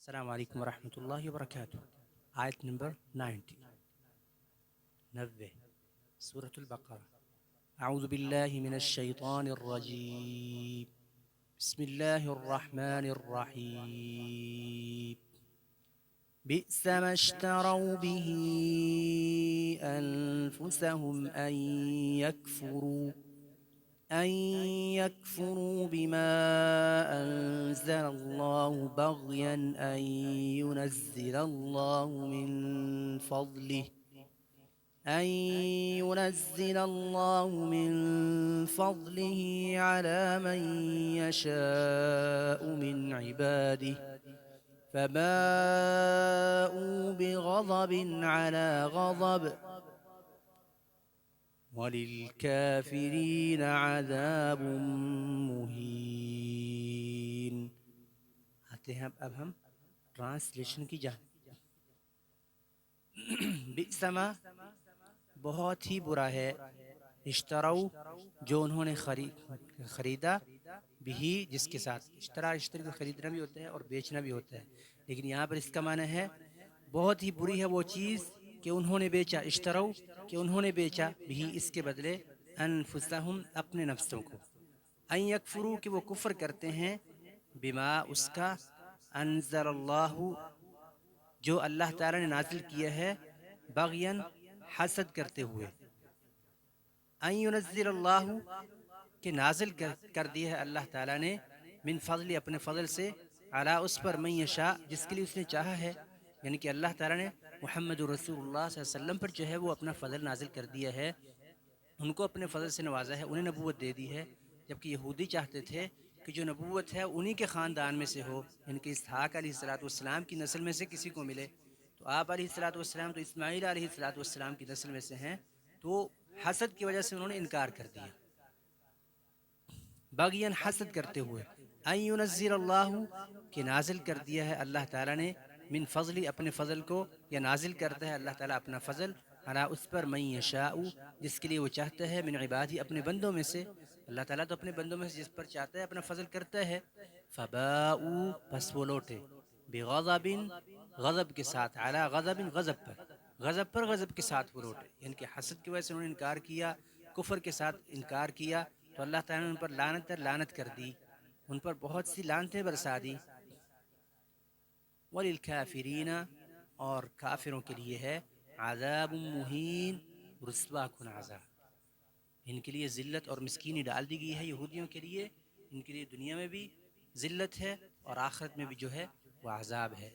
السلام علیکم ورحمۃ اللہ وبرکاتہ۔ آیت نمبر 90 سورة البقرہ۔ اعوذ باللہ من الشیطان الرجیم، بسم اللہ الرحمن الرحیم۔ بئس ما اشتروا به انفسهم أن يكفروا بما أنزل الله بغيا أن ينزل الله من فضله على من يشاء من عباده فباءوا بغضب على غضب وَلِلْكَافِرِينَ عَذَابٌ مُهِينٌ۔ آتے ہیں اب ہم ٹرانسلیشن کی جانب۔ بئس ما بہت ہی برا ہے، اشتروا جو انہوں نے خریدا، بھی جس کے ساتھ اشتری کو خریدنا بھی ہوتا ہے اور بیچنا بھی ہوتا ہے، لیکن یہاں پر اس کا معنی ہے بہت ہی بری ہے وہ چیز کہ انہوں نے بیچا، اشتروا کہ انہوں نے بیچا، بھی اس کے بدلے انفسہم اپنے نفسوں کو، ان یکفروا کہ وہ کفر کرتے ہیں، بما اس کا، انزل اللہ جو اللہ تعالی نے نازل کیا ہے، بغین حسد کرتے ہوئے، ان ینزل اللہ کہ نازل کر دیا ہے اللہ تعالی نے، من فضل اپنے فضل سے، علی اس پر، من یشاء جس کے لیے اس نے چاہا ہے، یعنی کہ اللہ تعالی نے محمد رسول اللہ صلی اللہ علیہ وسلم پر جو ہے وہ اپنا فضل نازل کر دیا ہے، ان کو اپنے فضل سے نوازا ہے، انہیں نبوت دے دی ہے، جبکہ یہودی چاہتے تھے کہ جو نبوت ہے انہی کے خاندان میں سے ہو، یعنی کہ اسحاق علیہ السلام کی نسل میں سے کسی کو ملے، تو آپ علیہ السلام تو اسماعیل علیہ السلام کی نسل میں سے ہیں، تو حسد کی وجہ سے انہوں نے انکار کر دیا، بغین حسد کرتے ہوئے، ان ینزل اللہ کہ نازل کر دیا ہے اللہ تعالیٰ نے، من فضلی اپنے فضل کو، یا نازل کرتا ہے اللہ تعالیٰ اپنا فضل، علی اس پر، من یشاء جس کے لیے وہ چاہتا ہے، من عبادی اپنے بندوں میں سے، اللہ تعالیٰ تو اپنے بندوں میں سے جس پر چاہتا ہے اپنا فضل کرتا ہے، فباؤ پس وہ لوٹے، بغضب غضب کے ساتھ، علی غضب غضب پر غضب کے ساتھ وہ لوٹے، یعنی کہ حسد کی وجہ سے انہوں نے انکار کیا، کفر کے ساتھ انکار کیا، تو اللہ تعالیٰ نے ان پر لعنت کر دی، ان پر بہت سی لعنتیں برسا دی، وَلِلْكَافِرِينَ اور کافروں کے لیے ہے، عذاب مہین رسوا کن عذاب، ان کے لیے ذلت اور مسکینی ڈال دی گئی ہے یہودیوں کے لیے، ان کے لیے دنیا میں بھی ذلت ہے اور آخرت میں بھی جو ہے وہ عذاب ہے۔